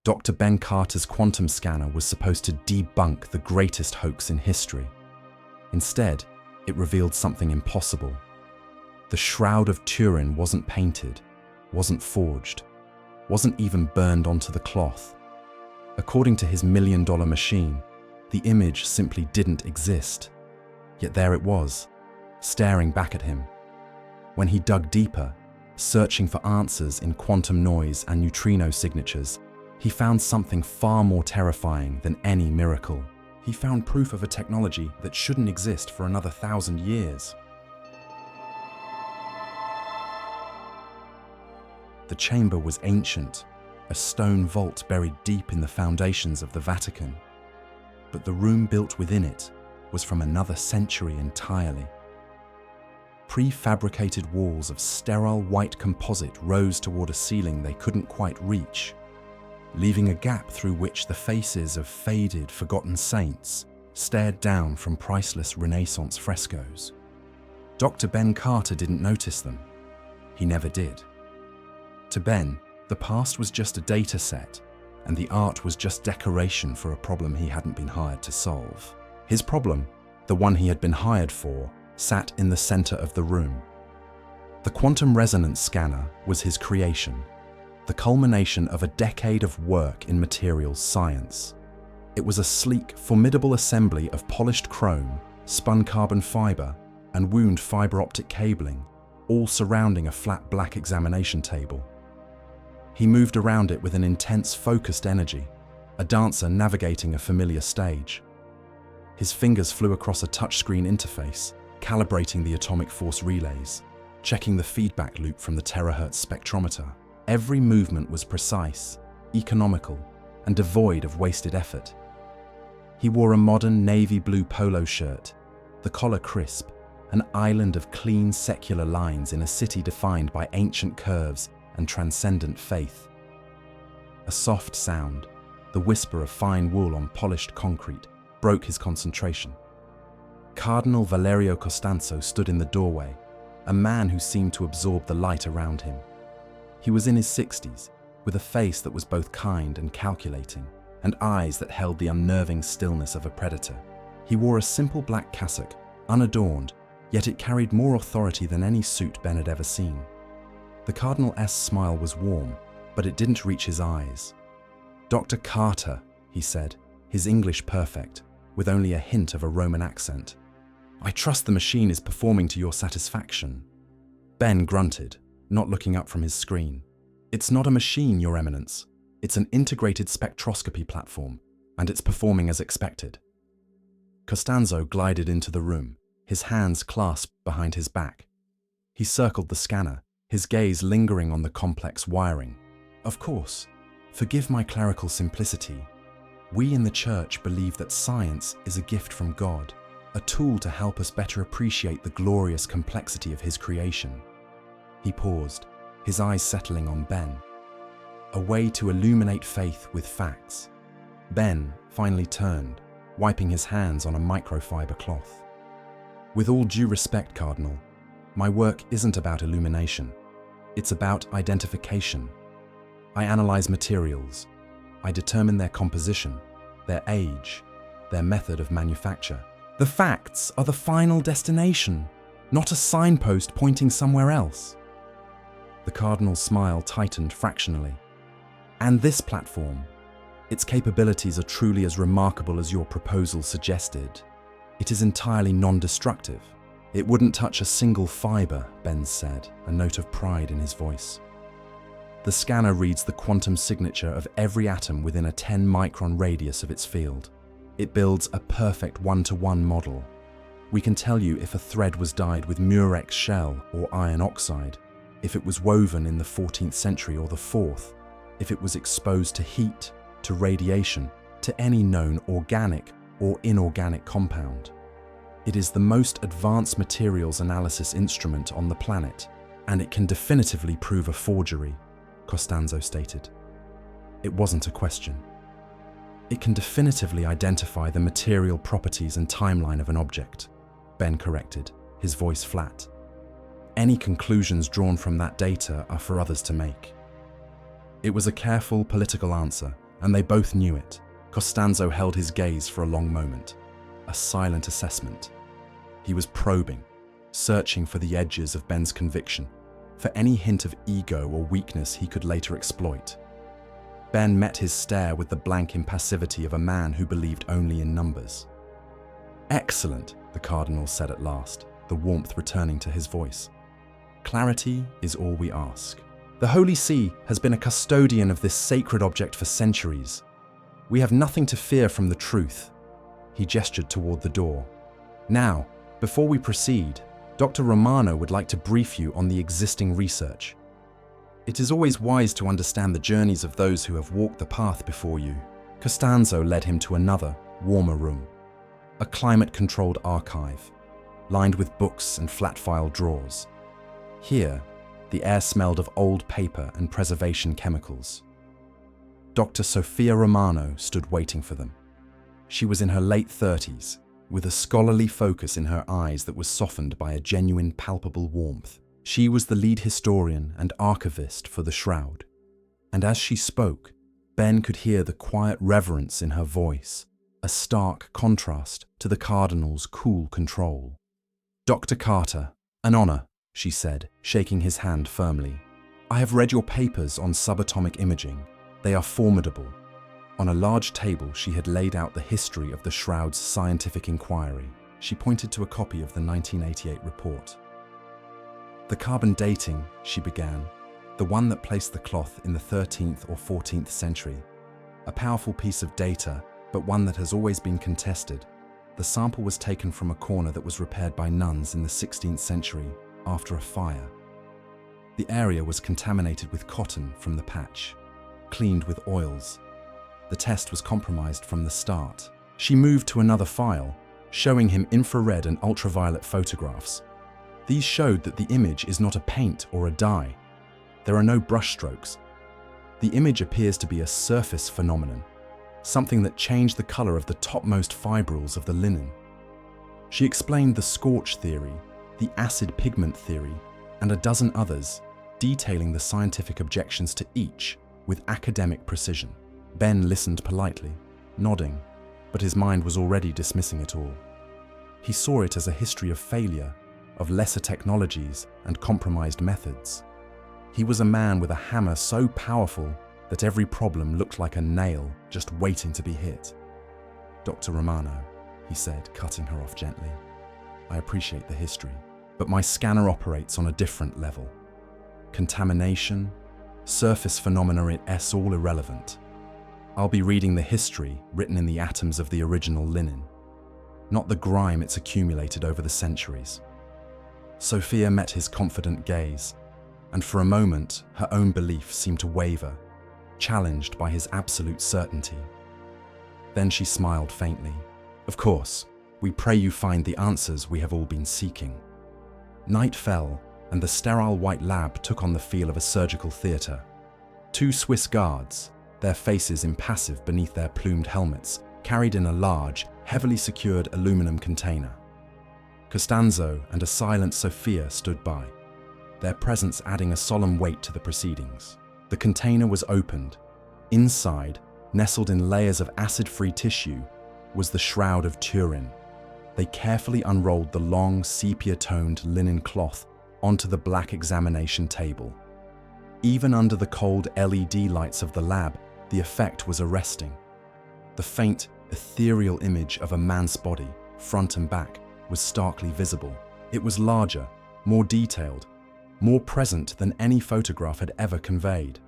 Dr. Ben Carter's quantum scanner was supposed to debunk the greatest hoax in history. Instead, it revealed something impossible. The Shroud of Turin wasn't painted, wasn't forged, wasn't even burned onto the cloth. According to his million-dollar machine, the image simply didn't exist. Yet there it was, staring back at him. When he dug deeper, searching for answers in quantum noise and neutrino signatures, he found something far more terrifying than any miracle. He found proof of a technology that shouldn't exist for another 1,000 years. The chamber was ancient, a stone vault buried deep in the foundations of the Vatican. But the room built within it was from another century entirely. Prefabricated walls of sterile white composite rose toward a ceiling they couldn't quite reach, leaving a gap through which the faces of faded, forgotten saints stared down from priceless Renaissance frescoes. Dr. Ben Carter didn't notice them. He never did. To Ben, the past was just a data set, and the art was just decoration for a problem he hadn't been hired to solve. His problem, the one he had been hired for, sat in the center of the room. The quantum resonance scanner was his creation, the culmination of a decade of work in materials science. It was a sleek, formidable assembly of polished chrome, spun carbon fiber, and wound fiber optic cabling, all surrounding a flat black examination table. He moved around it with an intense, focused energy, a dancer navigating a familiar stage. His fingers flew across a touchscreen interface, calibrating the atomic force relays, checking the feedback loop from the terahertz spectrometer. Every movement was precise, economical, and devoid of wasted effort. He wore a modern navy blue polo shirt, the collar crisp, an island of clean secular lines in a city defined by ancient curves and transcendent faith. A soft sound, the whisper of fine wool on polished concrete, broke his concentration. Cardinal Valerio Costanzo stood in the doorway, a man who seemed to absorb the light around him. He was in his 60s, with a face that was both kind and calculating, and eyes that held the unnerving stillness of a predator. He wore a simple black cassock, unadorned, yet it carried more authority than any suit Ben had ever seen. The Cardinal's smile was warm, but it didn't reach his eyes. "Dr. Carter," he said, his English perfect, with only a hint of a Roman accent. "I trust the machine is performing to your satisfaction." Ben grunted, not looking up from his screen. "It's not a machine, Your Eminence. It's an integrated spectroscopy platform, and it's performing as expected." Costanzo glided into the room, his hands clasped behind his back. He circled the scanner, his gaze lingering on the complex wiring. "Of course, forgive my clerical simplicity. We in the Church believe that science is a gift from God, a tool to help us better appreciate the glorious complexity of His creation." He paused, his eyes settling on Ben. A way to illuminate faith with facts. Ben finally turned, wiping his hands on a microfiber cloth. "With all due respect, Cardinal, my work isn't about illumination. It's about identification. I analyze materials. I determine their composition, their age, their method of manufacture. The facts are the final destination, not a signpost pointing somewhere else." The Cardinal's smile tightened fractionally. "And this platform, its capabilities are truly as remarkable as your proposal suggested. It is entirely non-destructive. It wouldn't touch a single fiber," Ben said, a note of pride in his voice. "The scanner reads the quantum signature of every atom within a 10-micron radius of its field. It builds a perfect one-to-one model. We can tell you if a thread was dyed with murex shell or iron oxide, if it was woven in the 14th century or the 4th, if it was exposed to heat, to radiation, to any known organic or inorganic compound. It is the most advanced materials analysis instrument on the planet, and it can definitively prove a forgery," Costanzo stated. It wasn't a question. "It can definitively identify the material properties and timeline of an object," Ben corrected, his voice flat. "Any conclusions drawn from that data are for others to make." It was a careful political answer, and they both knew it. Costanzo held his gaze for a long moment, a silent assessment. He was probing, searching for the edges of Ben's conviction, for any hint of ego or weakness he could later exploit. Ben met his stare with the blank impassivity of a man who believed only in numbers. "Excellent," the Cardinal said at last, the warmth returning to his voice. "Clarity is all we ask. The Holy See has been a custodian of this sacred object for centuries. We have nothing to fear from the truth." He gestured toward the door. "Now, before we proceed, Dr. Romano would like to brief you on the existing research. It is always wise to understand the journeys of those who have walked the path before you." Costanzo led him to another, warmer room, a climate-controlled archive, lined with books and flat-file drawers. Here, the air smelled of old paper and preservation chemicals. Dr. Sofia Romano stood waiting for them. She was in her late 30s, with a scholarly focus in her eyes that was softened by a genuine, palpable warmth. She was the lead historian and archivist for the Shroud, and as she spoke, Ben could hear the quiet reverence in her voice, a stark contrast to the Cardinal's cool control. "Dr. Carter, an honor," she said, shaking his hand firmly. "I have read your papers on subatomic imaging. They are formidable." On a large table, she had laid out the history of the Shroud's scientific inquiry. She pointed to a copy of the 1988 report. "The carbon dating," she began, "the one that placed the cloth in the 13th or 14th century. A powerful piece of data, but one that has always been contested. The sample was taken from a corner that was repaired by nuns in the 16th century after a fire. The area was contaminated with cotton from the patch, cleaned with oils. The test was compromised from the start." She moved to another file, showing him infrared and ultraviolet photographs. These showed that the image is not a paint or a dye. There are no brushstrokes. The image appears to be a surface phenomenon, something that changed the color of the topmost fibrils of the linen. She explained the scorch theory, the acid pigment theory, and a dozen others, detailing the scientific objections to each with academic precision. Ben listened politely, nodding, but his mind was already dismissing it all. He saw it as a history of failure, of lesser technologies and compromised methods. He was a man with a hammer so powerful that every problem looked like a nail just waiting to be hit. "Dr. Romano," he said, cutting her off gently, "I appreciate the history, but my scanner operates on a different level. Contamination, surface phenomena, it's all irrelevant. I'll be reading the history written in the atoms of the original linen, not the grime it's accumulated over the centuries." Sophia met his confident gaze, and for a moment her own belief seemed to waver, challenged by his absolute certainty. Then she smiled faintly. "Of course, we pray you find the answers we have all been seeking." Night fell, and the sterile white lab took on the feel of a surgical theatre. 2 Swiss guards, their faces impassive beneath their plumed helmets, carried in a large, heavily secured aluminum container. Costanzo and a silent Sophia stood by, their presence adding a solemn weight to the proceedings. The container was opened. Inside, nestled in layers of acid-free tissue, was the Shroud of Turin. They carefully unrolled the long, sepia-toned linen cloth onto the black examination table. Even under the cold LED lights of the lab, the effect was arresting. The faint, ethereal image of a man's body, front and back, was starkly visible. It was larger, more detailed, more present than any photograph had ever conveyed.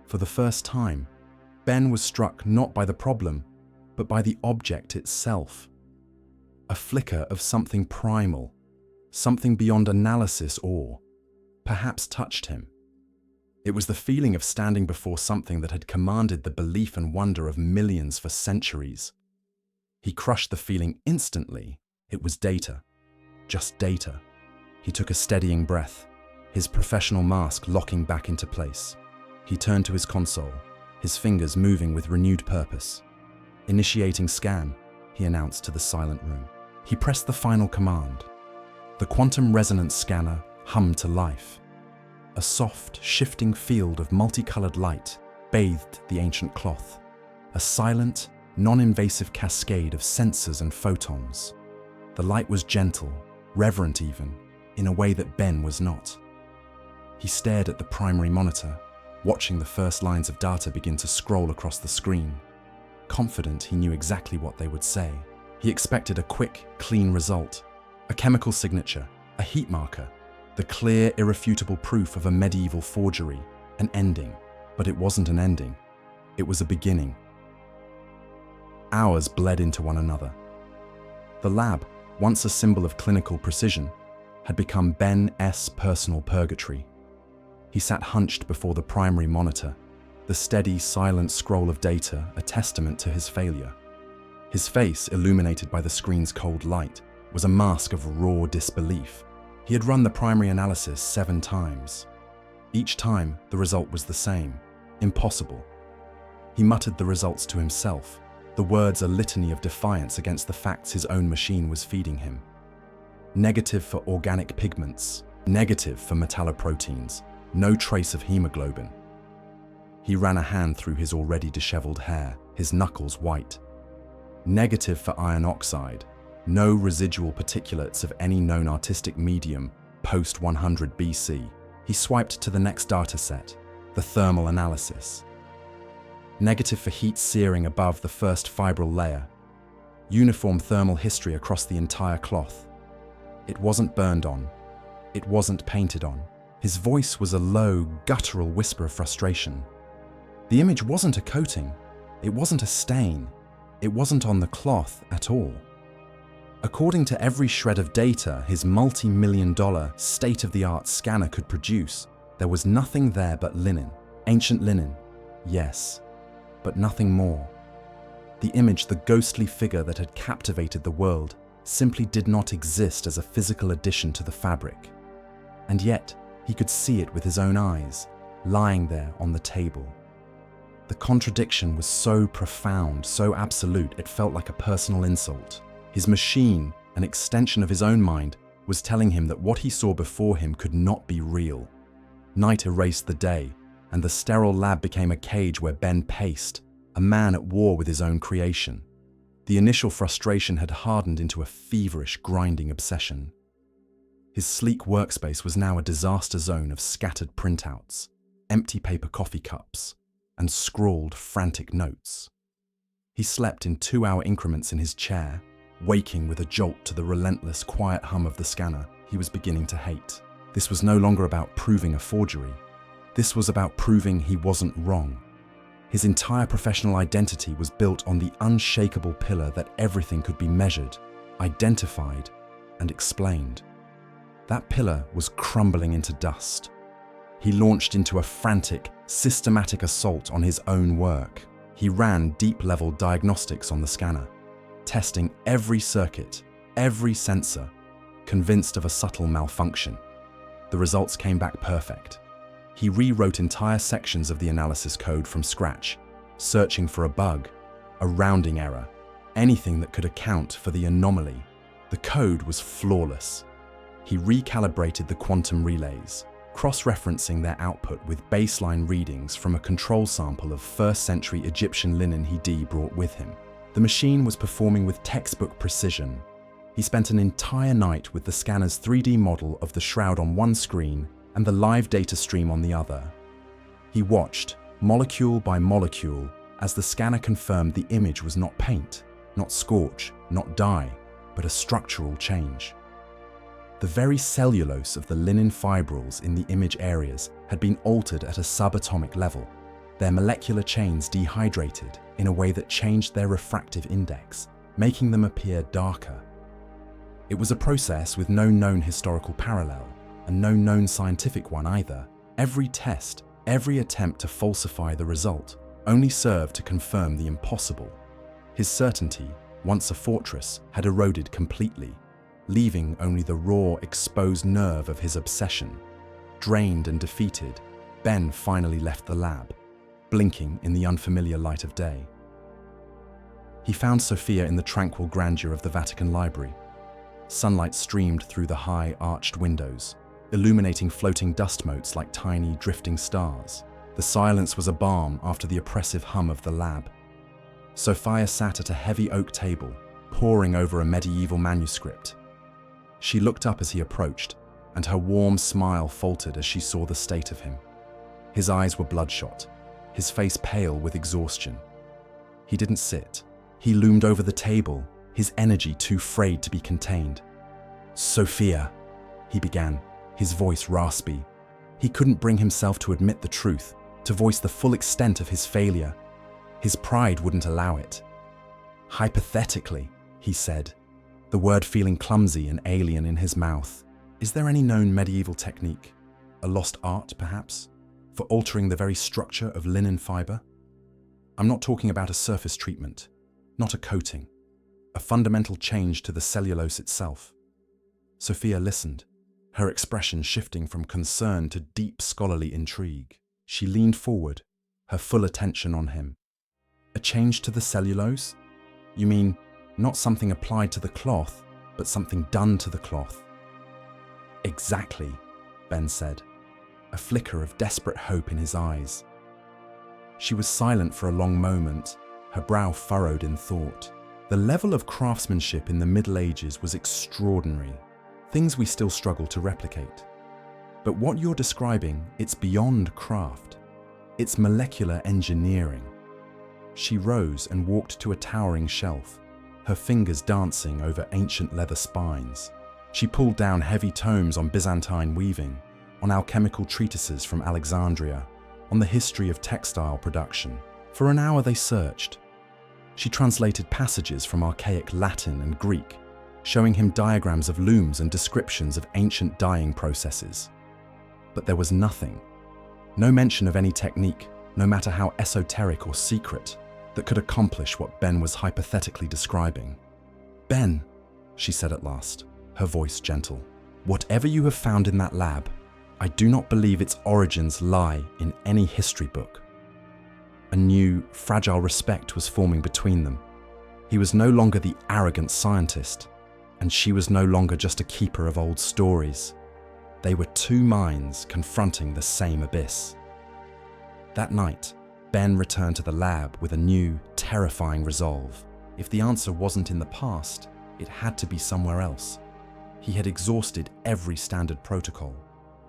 For the first time, Ben was struck not by the problem, but by the object itself. A flicker of something primal, something beyond analysis or, perhaps, touched him. It was the feeling of standing before something that had commanded the belief and wonder of millions for centuries. He crushed the feeling instantly. It was data. Just data. He took a steadying breath, his professional mask locking back into place. He turned to his console, his fingers moving with renewed purpose. "Initiating scan," he announced to the silent room. He pressed the final command. The quantum resonance scanner hummed to life. A soft, shifting field of multicolored light, bathed the ancient cloth, a silent, non-invasive cascade of sensors and photons. The light was gentle, reverent even, in a way that Ben was not. He stared at the primary monitor, watching the first lines of data begin to scroll across the screen. Confident he knew exactly what they would say, he expected a quick, clean result, a chemical signature, a heat marker, the clear, irrefutable proof of a medieval forgery, an ending. But it wasn't an ending. It was a beginning. Hours bled into one another. The lab, once a symbol of clinical precision, had become Ben's personal purgatory. He sat hunched before the primary monitor, the steady, silent scroll of data a testament to his failure. His face, illuminated by the screen's cold light, was a mask of raw disbelief. He had run the primary analysis 7 times. Each time, the result was the same: impossible. He muttered the results to himself, the words a litany of defiance against the facts his own machine was feeding him. Negative for organic pigments, negative for metalloproteins, no trace of hemoglobin. He ran a hand through his already disheveled hair, his knuckles white. Negative for iron oxide, no residual particulates of any known artistic medium post 100 BC. He swiped to the next data set, the thermal analysis. Negative for heat searing above the first fibril layer. Uniform thermal history across the entire cloth. It wasn't burned on. It wasn't painted on. His voice was a low, guttural whisper of frustration. The image wasn't a coating. It wasn't a stain. It wasn't on the cloth at all. According to every shred of data his multi-million-dollar, state-of-the-art scanner could produce, there was nothing there but linen. Ancient linen, yes, but nothing more. The image, the ghostly figure that had captivated the world, simply did not exist as a physical addition to the fabric. And yet, he could see it with his own eyes, lying there on the table. The contradiction was so profound, so absolute, it felt like a personal insult. His machine, an extension of his own mind, was telling him that what he saw before him could not be real. Night erased the day, and the sterile lab became a cage where Ben paced, a man at war with his own creation. The initial frustration had hardened into a feverish, grinding obsession. His sleek workspace was now a disaster zone of scattered printouts, empty paper coffee cups, and scrawled, frantic notes. He slept in 2-hour increments in his chair, waking with a jolt to the relentless, quiet hum of the scanner he was beginning to hate. This was no longer about proving a forgery. This was about proving he wasn't wrong. His entire professional identity was built on the unshakable pillar that everything could be measured, identified, and explained. That pillar was crumbling into dust. He launched into a frantic, systematic assault on his own work. He ran deep-level diagnostics on the scanner, testing every circuit, every sensor, convinced of a subtle malfunction. The results came back perfect. He rewrote entire sections of the analysis code from scratch, searching for a bug, a rounding error, anything that could account for the anomaly. The code was flawless. He recalibrated the quantum relays, cross-referencing their output with baseline readings from a control sample of 1st century Egyptian linen he brought with him. The machine was performing with textbook precision. He spent an entire night with the scanner's 3D model of the shroud on one screen and the live data stream on the other. He watched, molecule by molecule, as the scanner confirmed the image was not paint, not scorch, not dye, but a structural change. The very cellulose of the linen fibrils in the image areas had been altered at a subatomic level, their molecular chains dehydrated in a way that changed their refractive index, making them appear darker. It was a process with no known historical parallel, and no known scientific one either. Every test, every attempt to falsify the result, only served to confirm the impossible. His certainty, once a fortress, had eroded completely, leaving only the raw, exposed nerve of his obsession. Drained and defeated, Ben finally left the lab, blinking in the unfamiliar light of day. He found Sophia in the tranquil grandeur of the Vatican library. Sunlight streamed through the high, arched windows, illuminating floating dust motes like tiny, drifting stars. The The silence was a balm after the oppressive hum of the lab. Sophia sat at a heavy oak table, poring over a medieval manuscript. She looked up as he approached, and her warm smile faltered as she saw the state of him. His eyes were bloodshot, his face pale with exhaustion. He didn't sit. He loomed over the table, his energy too frayed to be contained. "Sophia," he began, his voice raspy. He couldn't bring himself to admit the truth, to voice the full extent of his failure. His pride wouldn't allow it. "Hypothetically," he said, the word feeling clumsy and alien in his mouth. "Is there any known medieval technique, a lost art perhaps, for altering the very structure of linen fiber? I'm not talking about a surface treatment, not a coating, a fundamental change to the cellulose itself." Sophia listened, her expression shifting from concern to deep scholarly intrigue. She leaned forward, her full attention on him. "A change to the cellulose? You mean not something applied to the cloth, but something done to the cloth?" "Exactly," Ben said, a flicker of desperate hope in his eyes. She was silent for a long moment, her brow furrowed in thought. The level of craftsmanship in the Middle Ages was extraordinary, things we still struggle to replicate. But what you're describing, it's beyond craft. It's molecular engineering. She rose and walked to a towering shelf, her fingers dancing over ancient leather spines. She pulled down heavy tomes on Byzantine weaving, on alchemical treatises from Alexandria, on the history of textile production. For an hour they searched. She translated passages from archaic Latin and Greek, showing him diagrams of looms and descriptions of ancient dyeing processes. But there was nothing, no mention of any technique, no matter how esoteric or secret, that could accomplish what Ben was hypothetically describing. "Ben," she said at last, her voice gentle, "whatever you have found in that lab, I do not believe its origins lie in any history book." A new, fragile respect was forming between them. He was no longer the arrogant scientist, and she was no longer just a keeper of old stories. They were two minds confronting the same abyss. That night, Ben returned to the lab with a new, terrifying resolve. If the answer wasn't in the past, it had to be somewhere else. He had exhausted every standard protocol.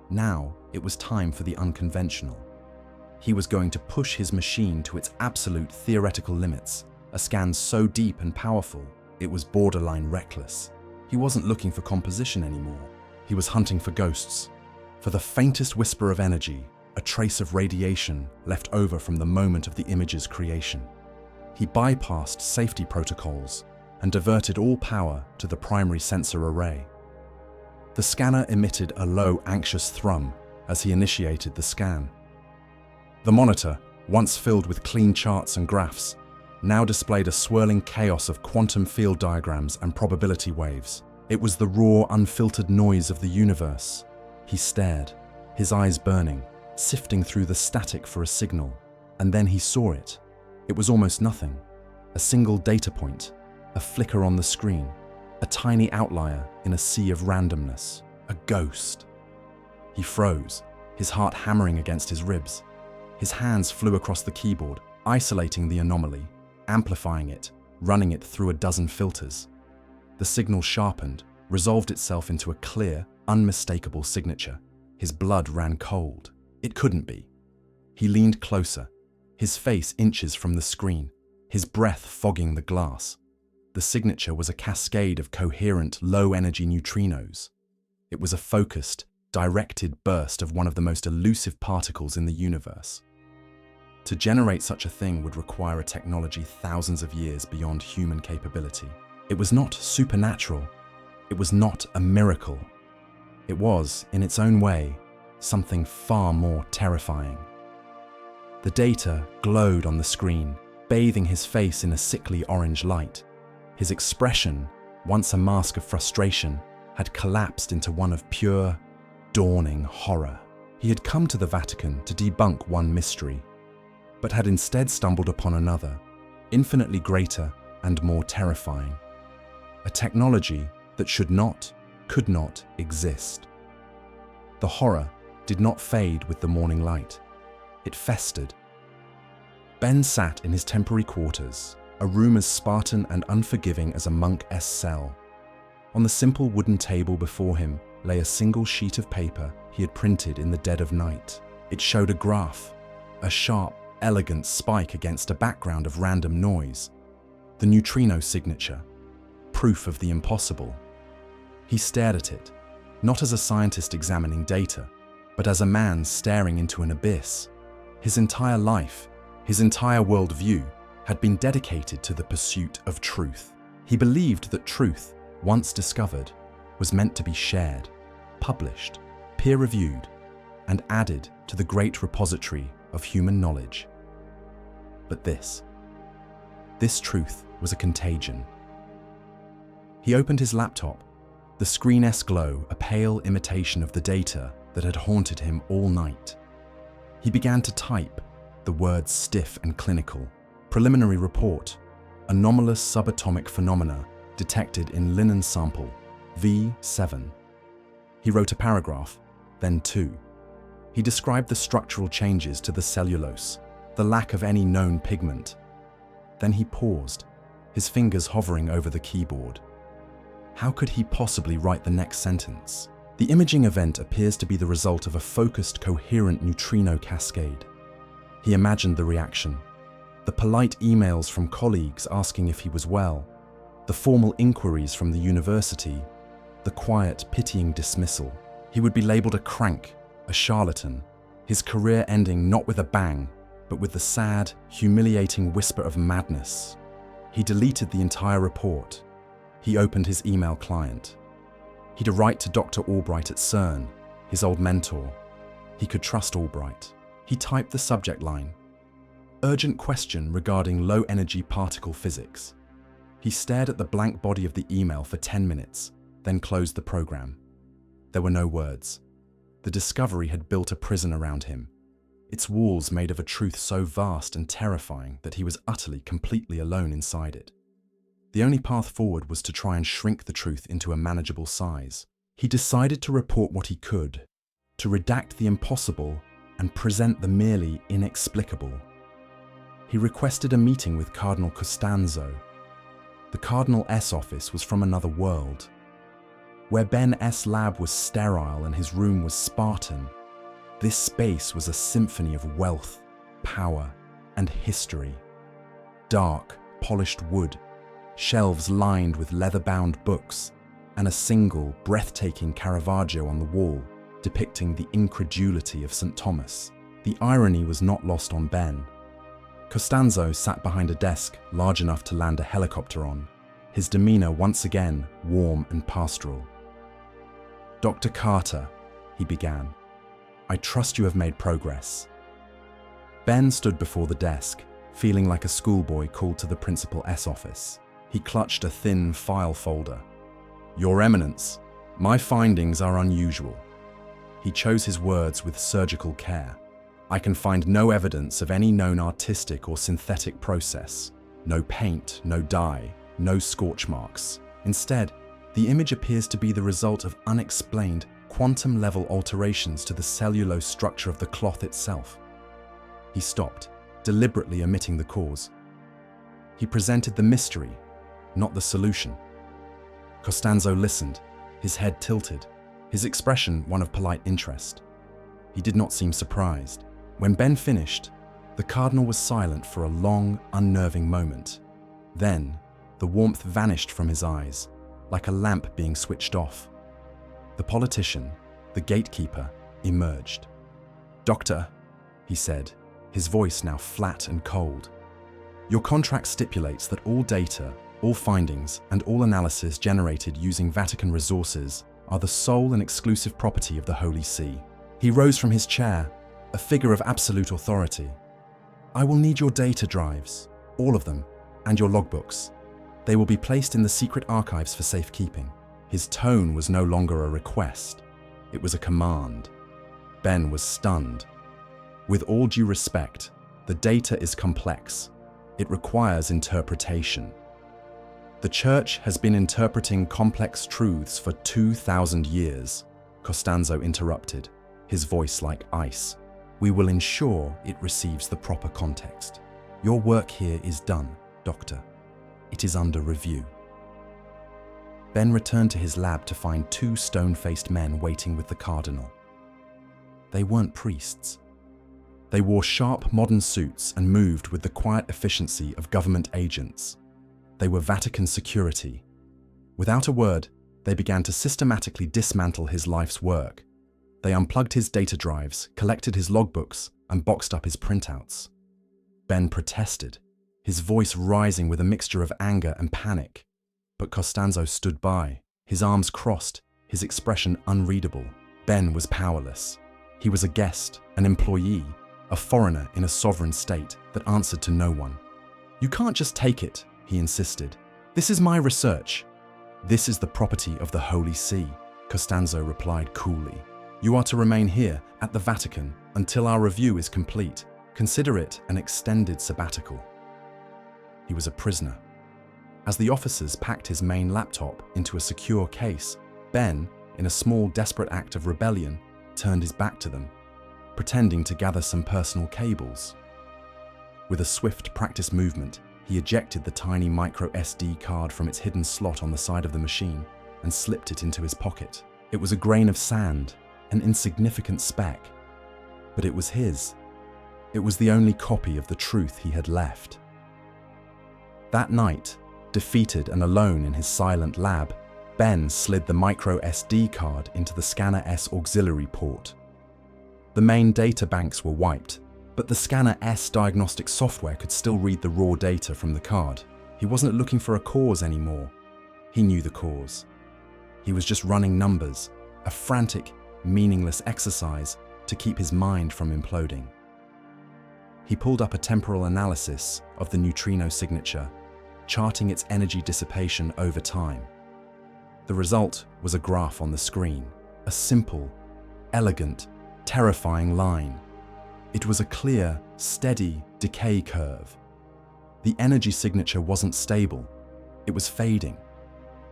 Now, it was time for the unconventional. He was going to push his machine to its absolute theoretical limits, a scan so deep and powerful, it was borderline reckless. He wasn't looking for composition anymore. He was hunting for ghosts, for the faintest whisper of energy, a trace of radiation left over from the moment of the image's creation. He bypassed safety protocols and diverted all power to the primary sensor array. The scanner emitted a low, anxious thrum as he initiated the scan. The monitor, once filled with clean charts and graphs, now displayed a swirling chaos of quantum field diagrams and probability waves. It was the raw, unfiltered noise of the universe. He stared, his eyes burning, sifting through the static for a signal, and then he saw it. It was almost nothing. A single data point, a flicker on the screen, a tiny outlier in a sea of randomness, a ghost. He froze, his heart hammering against his ribs. His hands flew across the keyboard, isolating the anomaly, amplifying it, running it through a dozen filters. The signal sharpened, resolved itself into a clear, unmistakable signature. His blood ran cold. It couldn't be. He leaned closer, his face inches from the screen, his breath fogging the glass. The signature was a cascade of coherent, low-energy neutrinos. It was a focused, directed burst of one of the most elusive particles in the universe. To generate such a thing would require a technology thousands of years beyond human capability. It was not supernatural. It was not a miracle. It was, in its own way, something far more terrifying. The data glowed on the screen, bathing his face in a sickly orange light. His expression, once a mask of frustration, had collapsed into one of pure, dawning horror. He had come to the Vatican to debunk one mystery, but had instead stumbled upon another, infinitely greater and more terrifying. A technology that should not, could not exist. The horror did not fade with the morning light. It festered. Ben sat in his temporary quarters, a room as Spartan and unforgiving as a monk's cell. On the simple wooden table before him lay a single sheet of paper he had printed in the dead of night. It showed a graph, a sharp, elegant spike against a background of random noise, the neutrino signature, proof of the impossible. He stared at it, not as a scientist examining data, but as a man staring into an abyss. His entire life, his entire worldview, had been dedicated to the pursuit of truth. He believed that truth, once discovered, was meant to be shared, published, peer-reviewed, and added to the great repository of human knowledge. But this truth was a contagion. He opened his laptop, the screen's glow a pale imitation of the data that had haunted him all night. He began to type, the words stiff and clinical. Preliminary report, anomalous subatomic phenomena detected in linen sample, V7. He wrote a paragraph, then two. He described the structural changes to the cellulose, the lack of any known pigment. Then he paused, his fingers hovering over the keyboard. How could he possibly write the next sentence? The imaging event appears to be the result of a focused, coherent neutrino cascade. He imagined the reaction. The polite emails from colleagues asking if he was well, the formal inquiries from the university, the quiet, pitying dismissal. He would be labeled a crank, a charlatan, his career ending not with a bang, but with the sad, humiliating whisper of madness. He deleted the entire report. He opened his email client. He'd write to Dr. Albright at CERN, his old mentor. He could trust Albright. He typed the subject line, urgent question regarding low-energy particle physics. He stared at the blank body of the email for 10 minutes, then closed the program. There were no words. The discovery had built a prison around him, its walls made of a truth so vast and terrifying that he was utterly, completely alone inside it. The only path forward was to try and shrink the truth into a manageable size. He decided to report what he could, to redact the impossible and present the merely inexplicable. He requested a meeting with Cardinal Costanzo. The Cardinal's office was from another world. Where Ben's lab was sterile and his room was Spartan, this space was a symphony of wealth, power, and history. Dark, polished wood, shelves lined with leather-bound books, and a single, breathtaking Caravaggio on the wall depicting the incredulity of St. Thomas. The irony was not lost on Ben. Costanzo sat behind a desk large enough to land a helicopter on, his demeanor once again warm and pastoral. "Dr. Carter," he began, "I trust you have made progress." Ben stood before the desk, feeling like a schoolboy called to the principal's office. He clutched a thin file folder. "Your Eminence, my findings are unusual." He chose his words with surgical care. "I can find no evidence of any known artistic or synthetic process. No paint, no dye, no scorch marks. Instead, the image appears to be the result of unexplained quantum-level alterations to the cellulose structure of the cloth itself." He stopped, deliberately omitting the cause. He presented the mystery, not the solution. Costanzo listened, his head tilted, his expression one of polite interest. He did not seem surprised. When Ben finished, the Cardinal was silent for a long, unnerving moment. Then, the warmth vanished from his eyes, like a lamp being switched off. The politician, the gatekeeper, emerged. "Doctor," he said, his voice now flat and cold, "your contract stipulates that all data, all findings, and all analysis generated using Vatican resources are the sole and exclusive property of the Holy See." He rose from his chair, a figure of absolute authority. "I will need your data drives, all of them, and your logbooks. They will be placed in the secret archives for safekeeping." His tone was no longer a request, it was a command. Ben was stunned. "With all due respect, the data is complex. It requires interpretation." "The Church has been interpreting complex truths for 2,000 years, Costanzo interrupted, his voice like ice. We will ensure it receives the proper context. Your work here is done, Doctor. It is under review. Ben returned to his lab to find two stone-faced men waiting with the Cardinal. They weren't priests. They wore sharp modern suits and moved with the quiet efficiency of government agents. They were Vatican security. Without a word, they began to systematically dismantle his life's work. They unplugged his data drives, collected his logbooks, and boxed up his printouts. Ben protested, his voice rising with a mixture of anger and panic. But Costanzo stood by, his arms crossed, his expression unreadable. Ben was powerless. He was a guest, an employee, a foreigner in a sovereign state that answered to no one. "You can't just take it," he insisted. "This is my research." "This is the property of the Holy See," Costanzo replied coolly. "You are to remain here at the Vatican until our review is complete. Consider it an extended sabbatical." He was a prisoner. As the officers packed his main laptop into a secure case, Ben, in a small, desperate act of rebellion, turned his back to them, pretending to gather some personal cables. With a swift practice movement, he ejected the tiny micro SD card from its hidden slot on the side of the machine and slipped it into his pocket. It was a grain of sand, an insignificant speck, but it was his. It was the only copy of the truth he had left. That night, defeated and alone in his silent lab, Ben slid the micro SD card into the Scanner S auxiliary port. The main data banks were wiped, but the Scanner S diagnostic software could still read the raw data from the card. He wasn't looking for a cause anymore. He knew the cause. He was just running numbers, a frantic, meaningless exercise to keep his mind from imploding. He pulled up a temporal analysis of the neutrino signature, charting its energy dissipation over time. The result was a graph on the screen, a simple, elegant, terrifying line. It was a clear, steady decay curve. The energy signature wasn't stable. It was fading.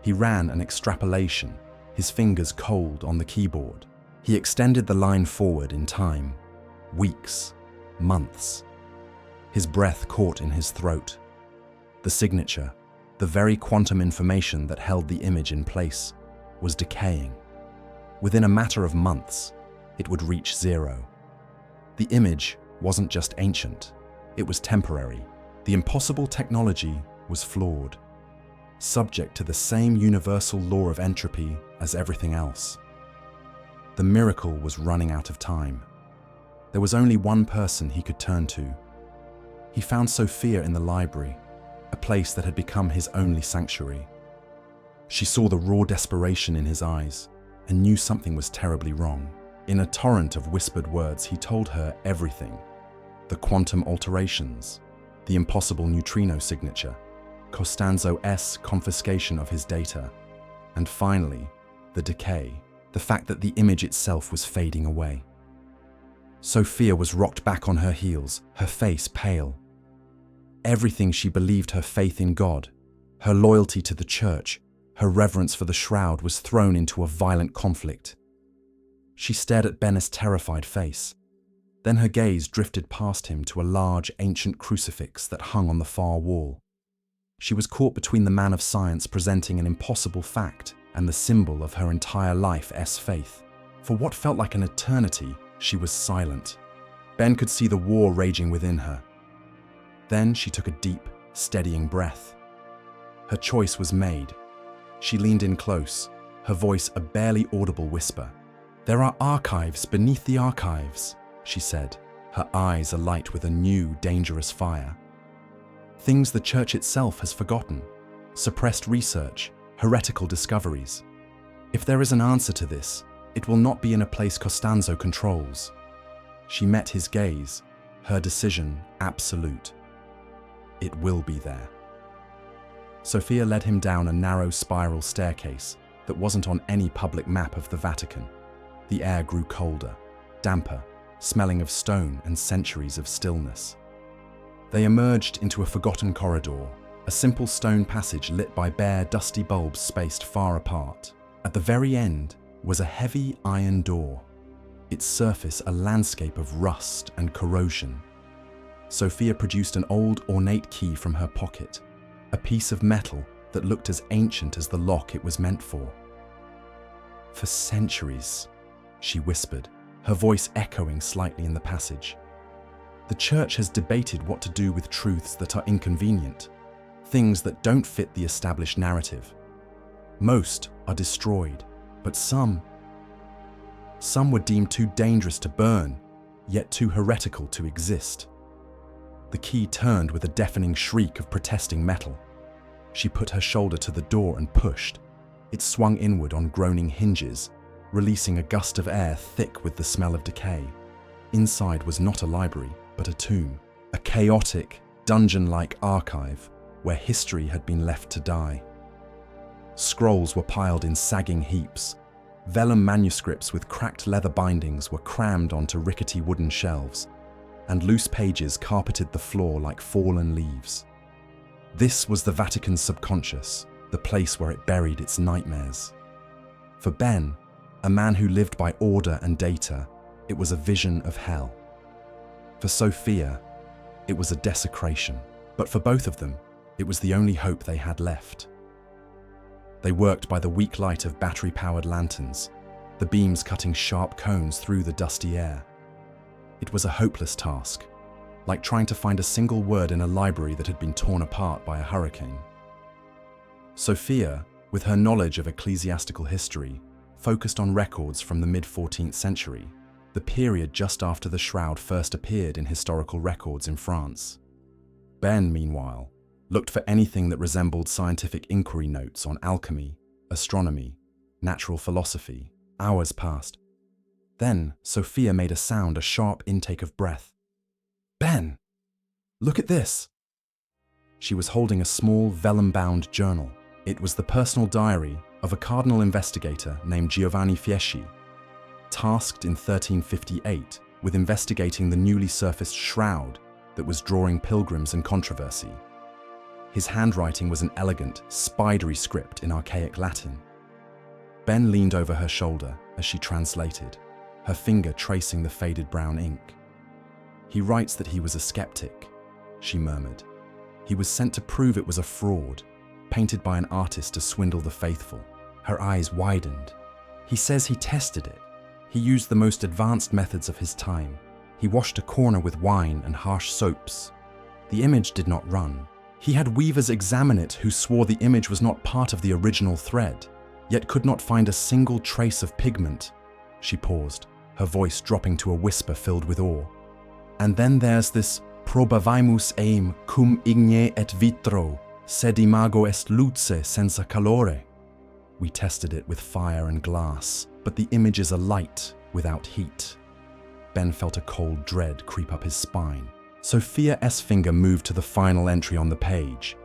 He ran an extrapolation, his fingers cold on the keyboard. He extended the line forward in time, weeks, months. His breath caught in his throat. The signature, the very quantum information that held the image in place, was decaying. Within a matter of months, it would reach zero. The image wasn't just ancient, it was temporary. The impossible technology was flawed, subject to the same universal law of entropy as everything else. The miracle was running out of time. There was only one person he could turn to. He found Sophia in the library, a place that had become his only sanctuary. She saw the raw desperation in his eyes and knew something was terribly wrong. In a torrent of whispered words, he told her everything: the quantum alterations, the impossible neutrino signature, Costanzo S. confiscation of his data, and finally, the decay, the fact that the image itself was fading away. Sophia was rocked back on her heels, her face pale. Everything she believed, her faith in God, her loyalty to the church, her reverence for the shroud, was thrown into a violent conflict. She stared at Ben's terrified face. Then her gaze drifted past him to a large, ancient crucifix that hung on the far wall. She was caught between the man of science presenting an impossible fact and the symbol of her entire life's faith. For what felt like an eternity, she was silent. Ben could see the war raging within her. Then she took a deep, steadying breath. Her choice was made. She leaned in close, her voice a barely audible whisper. "There are archives beneath the archives," she said, her eyes alight with a new, dangerous fire. Things the church itself has forgotten, suppressed research, heretical discoveries. If there is an answer to this, it will not be in a place Costanzo controls. She met his gaze, her decision absolute. It will be there. Sophia led him down a narrow spiral staircase that wasn't on any public map of the Vatican. The air grew colder, damper, smelling of stone and centuries of stillness. They emerged into a forgotten corridor, a simple stone passage lit by bare, dusty bulbs spaced far apart. At the very end was a heavy iron door. its surface a landscape of rust and corrosion. Sophia produced an old, ornate key from her pocket, a piece of metal that looked as ancient as the lock it was meant for. "For centuries," she whispered, her voice echoing slightly in the passage, "the Church has debated what to do with truths that are inconvenient, things that don't fit the established narrative. Most are destroyed, but some were deemed too dangerous to burn, yet too heretical to exist." The key turned with a deafening shriek of protesting metal. She put her shoulder to the door and pushed. It swung inward on groaning hinges, releasing a gust of air thick with the smell of decay. Inside was not a library, but a tomb, a chaotic, dungeon-like archive where history had been left to die. Scrolls were piled in sagging heaps. Vellum manuscripts with cracked leather bindings were crammed onto rickety wooden shelves, and loose pages carpeted the floor like fallen leaves. This was the Vatican's subconscious, the place where it buried its nightmares. For Ben, a man who lived by order and data, it was a vision of hell. For Sophia, it was a desecration. But for both of them, it was the only hope they had left. They worked by the weak light of battery-powered lanterns, the beams cutting sharp cones through the dusty air. It was a hopeless task, like trying to find a single word in a library that had been torn apart by a hurricane. Sophia, with her knowledge of ecclesiastical history, focused on records from the mid-14th century, the period just after the shroud first appeared in historical records in France. Ben, meanwhile, looked for anything that resembled scientific inquiry notes on alchemy, astronomy, natural philosophy. Hours passed. Then Sophia made a sound, a sharp intake of breath. "Ben, look at this." She was holding a small, vellum-bound journal. It was the personal diary of a Cardinal investigator named Giovanni Fieschi, tasked in 1358 with investigating the newly surfaced shroud that was drawing pilgrims and controversy. His handwriting was an elegant, spidery script in archaic Latin. Ben leaned over her shoulder as she translated, her finger tracing the faded brown ink. "He writes that he was a skeptic," she murmured. "He was sent to prove it was a fraud, painted by an artist to swindle the faithful." Her eyes widened. "He says he tested it. He used the most advanced methods of his time. He washed a corner with wine and harsh soaps. The image did not run. He had weavers examine it who swore the image was not part of the original thread, yet could not find a single trace of pigment." She paused, her voice dropping to a whisper filled with awe. "And then there's this probavimus eim cum igne et vitro, sed imago est luce senza calore. We tested it with fire and glass, but the image is a light without heat." Ben felt a cold dread creep up his spine. Sophia's finger moved to the final entry on the page.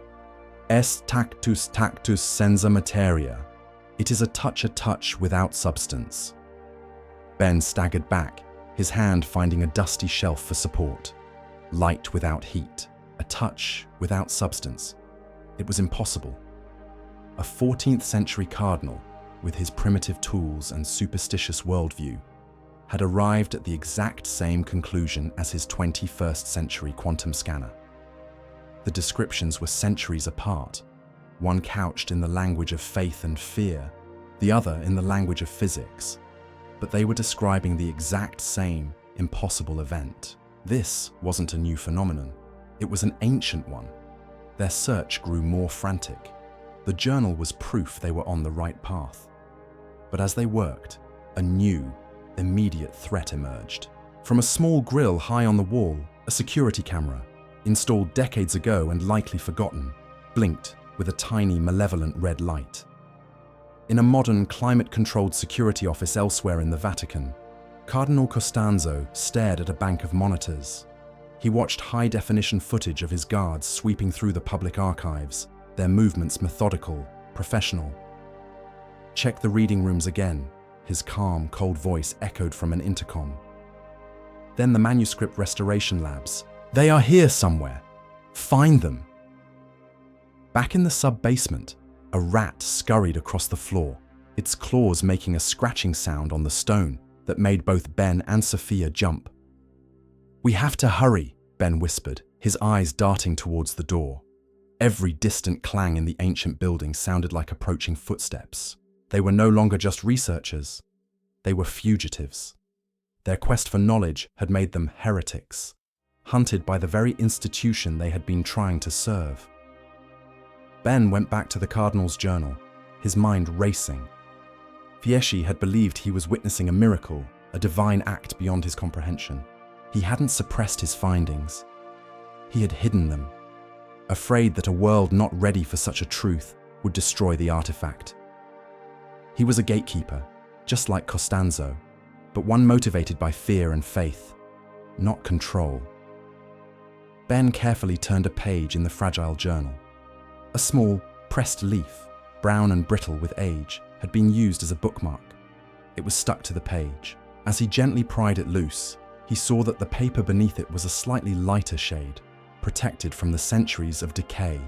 "Est tactus senza materia." It is a touch without substance. Ben staggered back, his hand finding a dusty shelf for support. Light without heat, a touch without substance. It was impossible. A 14th century cardinal, with his primitive tools and superstitious worldview, had arrived at the exact same conclusion as his 21st century quantum scanner. The descriptions were centuries apart, one couched in the language of faith and fear, the other in the language of physics, but they were describing the exact same impossible event. This wasn't a new phenomenon, it was an ancient one. Their search grew more frantic. The journal was proof they were on the right path. But as they worked, a new, immediate threat emerged. From a small grill high on the wall, a security camera, installed decades ago and likely forgotten, blinked with a tiny, malevolent red light. In a modern, climate-controlled security office elsewhere in the Vatican, Cardinal Costanzo stared at a bank of monitors. He watched high-definition footage of his guards sweeping through the public archives, their movements methodical, professional. "Check the reading rooms again," his calm, cold voice echoed from an intercom. Then the manuscript restoration labs. "They are here somewhere. Find them." Back in the sub-basement, a rat scurried across the floor, its claws making a scratching sound on the stone. that made both Ben and Sophia jump. "We have to hurry," Ben whispered, his eyes darting towards the door. Every distant clang in the ancient building sounded like approaching footsteps. They were no longer just researchers. They were fugitives. Their quest for knowledge had made them heretics, hunted by the very institution they had been trying to serve. Ben went back to the Cardinal's journal, his mind racing. Fieschi had believed he was witnessing a miracle, a divine act beyond his comprehension. He hadn't suppressed his findings. He had hidden them, afraid that a world not ready for such a truth would destroy the artifact. He was a gatekeeper, just like Costanzo, but one motivated by fear and faith, not control. Ben carefully turned a page in the fragile journal. A small, pressed leaf, brown and brittle with age, had been used as a bookmark. It was stuck to the page. As he gently pried it loose, he saw that the paper beneath it was a slightly lighter shade, protected from the centuries of decay.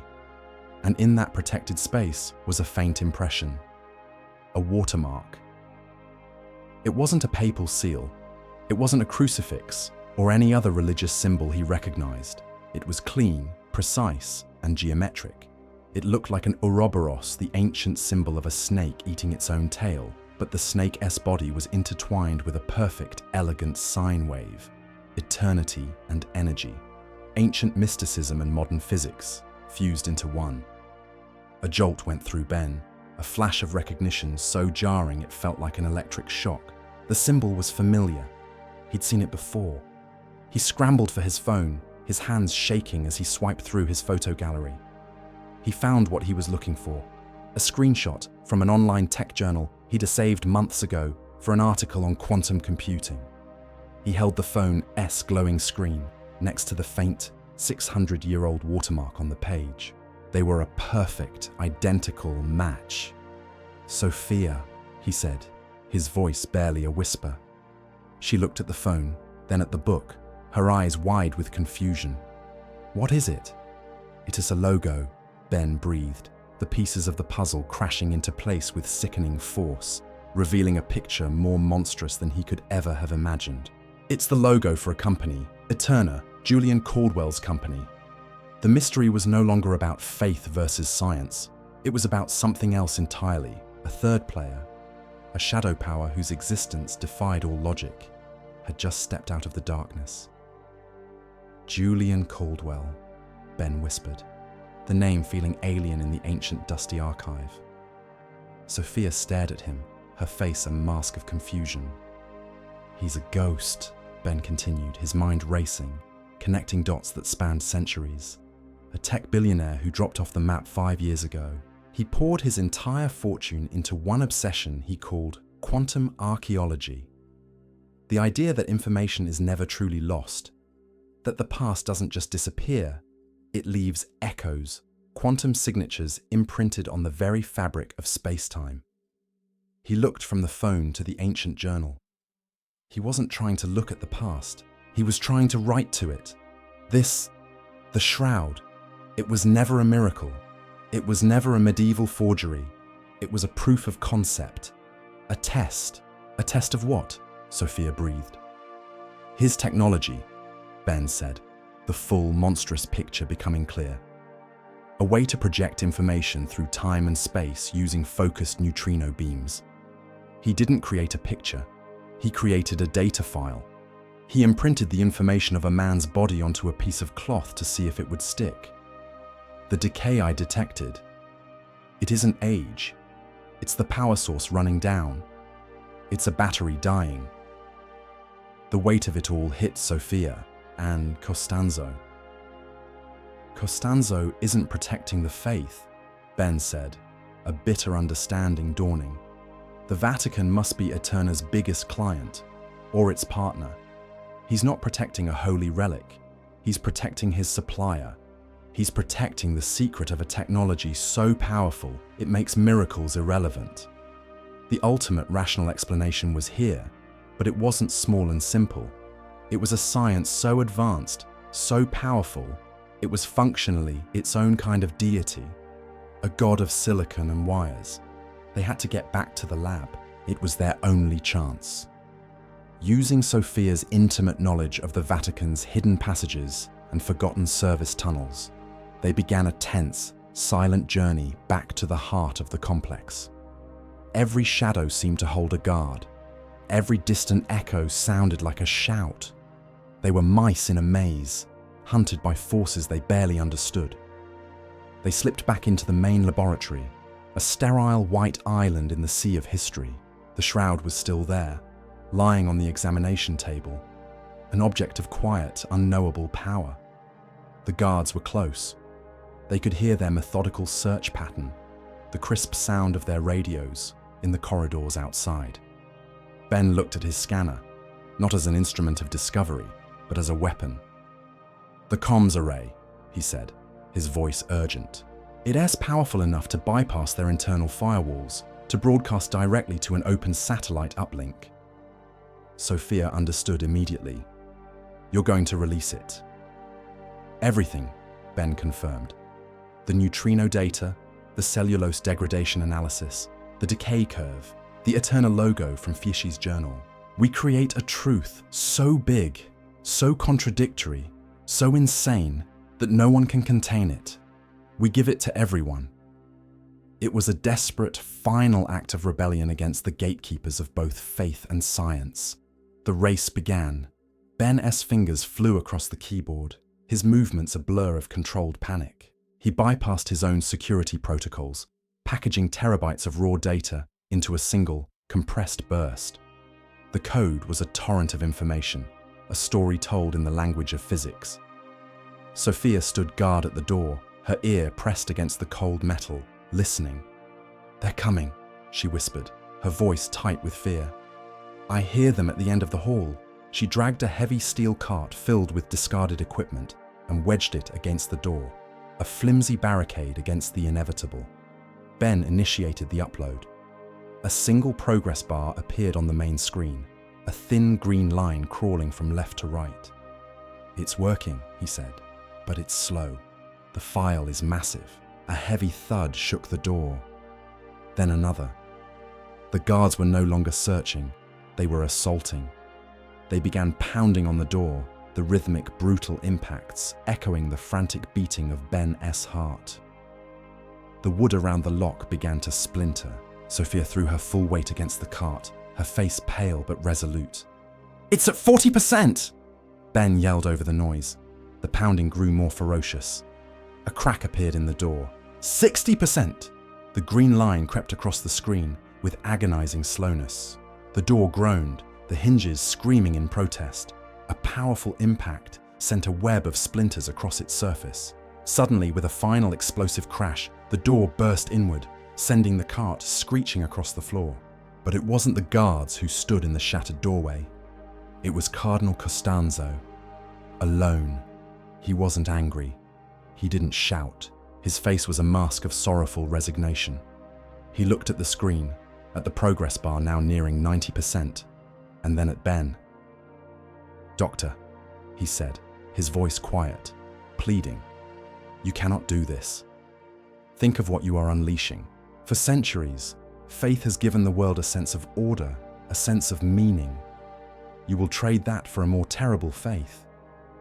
And in that protected space was a faint impression. A watermark. It wasn't a papal seal. It wasn't a crucifix or any other religious symbol he recognized. It was clean, precise, and geometric. It looked like an Ouroboros, the ancient symbol of a snake eating its own tail, but the snake's body was intertwined with a perfect, elegant sine wave, eternity and energy, ancient mysticism and modern physics, fused into one. A jolt went through Ben, a flash of recognition so jarring it felt like an electric shock. The symbol was familiar. He'd seen it before. He scrambled for his phone, his hands shaking as he swiped through his photo gallery. He found what he was looking for, a screenshot from an online tech journal he'd saved months ago for an article on quantum computing. He held the phone's glowing screen next to the faint, 600-year-old watermark on the page. They were a perfect, identical match. "Sophia," he said, his voice barely a whisper. She looked at the phone, then at the book, her eyes wide with confusion. "What is it?" "It is a logo," Ben breathed, the pieces of the puzzle crashing into place with sickening force, revealing a picture more monstrous than he could ever have imagined. "It's the logo for a company, Aeterna, Julian Caldwell's company." The mystery was no longer about faith versus science. It was about something else entirely, a third player, a shadow power whose existence defied all logic, had just stepped out of the darkness. "Julian Caldwell," Ben whispered, the name feeling alien in the ancient dusty archive. Sophia stared at him, her face a mask of confusion. "He's a ghost," Ben continued, his mind racing, connecting dots that spanned centuries. A tech billionaire who dropped off the map 5 years ago. He poured his entire fortune into one obsession he called quantum archaeology. The idea that information is never truly lost, that the past doesn't just disappear, it leaves echoes, quantum signatures imprinted on the very fabric of space-time. He looked from the phone to the ancient journal. He wasn't trying to look at the past. He was trying to write to it. The Shroud, it was never a miracle. It was never a medieval forgery. It was a proof of concept. A test. A test of what? Sophia breathed. His technology, Ben said, the full, monstrous picture becoming clear. A way to project information through time and space using focused neutrino beams. He didn't create a picture. He created a data file. He imprinted the information of a man's body onto a piece of cloth to see if it would stick. The decay I detected, it isn't age. It's the power source running down. It's a battery dying. The weight of it all hit Sophia and Costanzo. "Costanzo isn't protecting the faith," Ben said, a bitter understanding dawning. "The Vatican must be Aeterna's biggest client, or its partner. He's not protecting a holy relic. He's protecting his supplier. He's protecting the secret of a technology so powerful it makes miracles irrelevant." The ultimate rational explanation was here, but it wasn't small and simple. It was a science so advanced, so powerful, it was functionally its own kind of deity, a god of silicon and wires. They had to get back to the lab. It was their only chance. Using Sophia's intimate knowledge of the Vatican's hidden passages and forgotten service tunnels, they began a tense, silent journey back to the heart of the complex. Every shadow seemed to hold a guard. Every distant echo sounded like a shout. They were mice in a maze, hunted by forces they barely understood. They slipped back into the main laboratory, a sterile white island in the sea of history. The shroud was still there, lying on the examination table, an object of quiet, unknowable power. The guards were close. They could hear their methodical search pattern, the crisp sound of their radios in the corridors outside. Ben looked at his scanner, not as an instrument of discovery, but as a weapon. "The comms array," he said, his voice urgent. "It's powerful enough to bypass their internal firewalls, to broadcast directly to an open satellite uplink." Sophia understood immediately. "You're going to release it." "Everything," Ben confirmed. "The neutrino data, the cellulose degradation analysis, the decay curve, the Aeterna logo from Fischi's journal. We create a truth so big, so contradictory, so insane that no one can contain it. We give it to everyone." It was a desperate, final act of rebellion against the gatekeepers of both faith and science. The race began. Ben's fingers flew across the keyboard, his movements a blur of controlled panic. He bypassed his own security protocols, packaging terabytes of raw data into a single, compressed burst. The code was a torrent of information, a story told in the language of physics. Sophia stood guard at the door, her ear pressed against the cold metal, listening. "They're coming," she whispered, her voice tight with fear. "I hear them at the end of the hall." She dragged a heavy steel cart filled with discarded equipment and wedged it against the door, a flimsy barricade against the inevitable. Ben initiated the upload. A single progress bar appeared on the main screen, a thin green line crawling from left to right. "It's working," he said, "but it's slow. The file is massive." A heavy thud shook the door. Then another. The guards were no longer searching, they were assaulting. They began pounding on the door, the rhythmic, brutal impacts echoing the frantic beating of Ben's heart. The wood around the lock began to splinter. Sophia threw her full weight against the cart, her face pale but resolute. "It's at 40%! Ben yelled over the noise. The pounding grew more ferocious. A crack appeared in the door. 60%! The green line crept across the screen with agonizing slowness. The door groaned, the hinges screaming in protest. A powerful impact sent a web of splinters across its surface. Suddenly, with a final explosive crash, the door burst inward, sending the cart screeching across the floor. But it wasn't the guards who stood in the shattered doorway. It was Cardinal Costanzo, alone. He wasn't angry. He didn't shout. His face was a mask of sorrowful resignation. He looked at the screen, at the progress bar now nearing 90%, and then at Ben. "Doctor," he said, his voice quiet, pleading, "you cannot do this. Think of what you are unleashing. For centuries, faith has given the world a sense of order, a sense of meaning. You will trade that for a more terrible faith.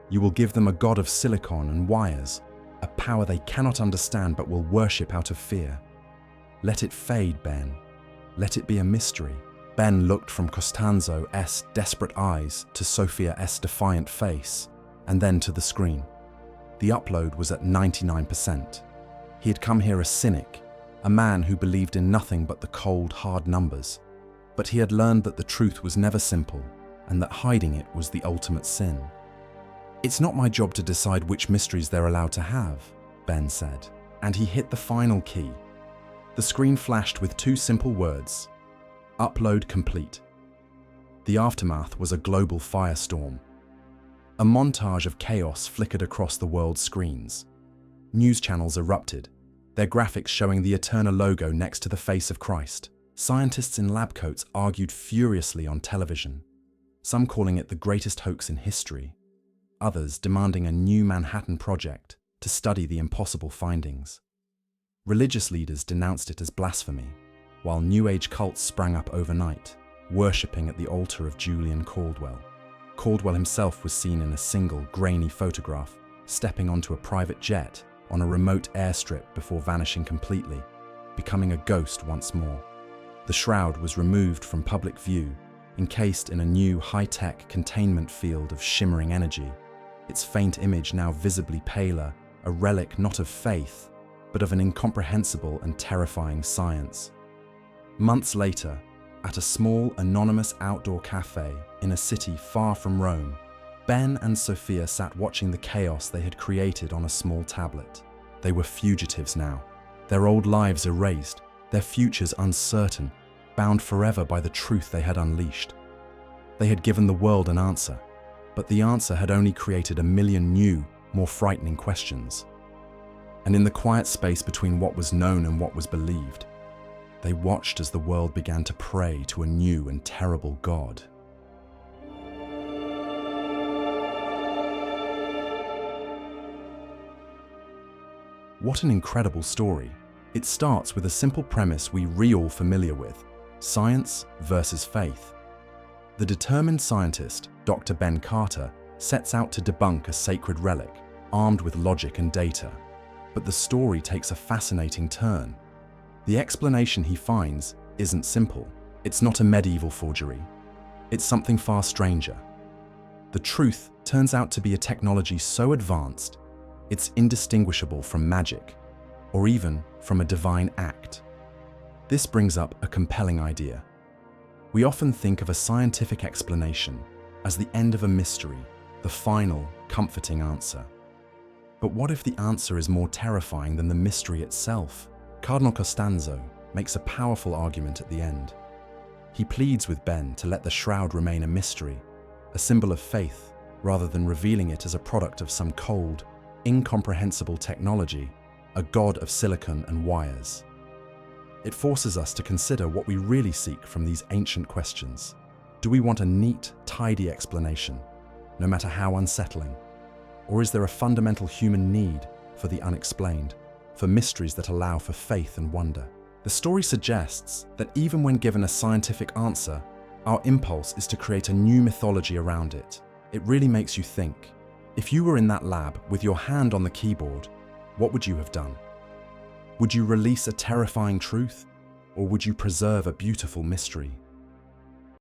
You will give them a god of silicon and wires, a power they cannot understand but will worship out of fear. Let it fade, Ben. Let it be a mystery." Ben looked from Costanzo's desperate eyes to Sophia's defiant face, and then to the screen. The upload was at 99%. He had come here a cynic, a man who believed in nothing but the cold, hard numbers. But he had learned that the truth was never simple, and that hiding it was the ultimate sin. "It's not my job to decide which mysteries they're allowed to have," Ben said, and he hit the final key. The screen flashed with two simple words: "Upload complete." The aftermath was a global firestorm. A montage of chaos flickered across the world's screens. News channels erupted, their graphics showing the Aeterna logo next to the face of Christ. Scientists in lab coats argued furiously on television, some calling it the greatest hoax in history, others demanding a new Manhattan Project to study the impossible findings. Religious leaders denounced it as blasphemy, while New Age cults sprang up overnight. worshipping at the altar of Julian Caldwell. Caldwell himself was seen in a single, grainy photograph, stepping onto a private jet on a remote airstrip before vanishing completely, becoming a ghost once more. The shroud was removed from public view, encased in a new high-tech containment field of shimmering energy, its faint image now visibly paler, a relic not of faith, but of an incomprehensible and terrifying science. Months later, at a small, anonymous outdoor cafe in a city far from Rome, Ben and Sophia sat watching the chaos they had created on a small tablet. They were fugitives now, their old lives erased, their futures uncertain, bound forever by the truth they had unleashed. They had given the world an answer, but the answer had only created a million new, more frightening questions. And in the quiet space between what was known and what was believed, they watched as the world began to pray to a new and terrible God. What an incredible story. It starts with a simple premise we're all familiar with: science versus faith. The determined scientist, Dr. Ben Carter, sets out to debunk a sacred relic, armed with logic and data. But the story takes a fascinating turn. The explanation he finds isn't simple. It's not a medieval forgery. It's something far stranger. The truth turns out to be a technology so advanced, it's indistinguishable from magic, or even from a divine act. This brings up a compelling idea. We often think of a scientific explanation as the end of a mystery, the final, comforting answer. But what if the answer is more terrifying than the mystery itself? Cardinal Costanzo makes a powerful argument at the end. He pleads with Ben to let the shroud remain a mystery, a symbol of faith, rather than revealing it as a product of some cold, incomprehensible technology, a god of silicon and wires. It forces us to consider what we really seek from these ancient questions. Do we want a neat, tidy explanation, no matter how unsettling? Or is there a fundamental human need for the unexplained, for mysteries that allow for faith and wonder? The story suggests that even when given a scientific answer, our impulse is to create a new mythology around it. It really makes you think. If you were in that lab with your hand on the keyboard, what would you have done? Would you release a terrifying truth, or would you preserve a beautiful mystery?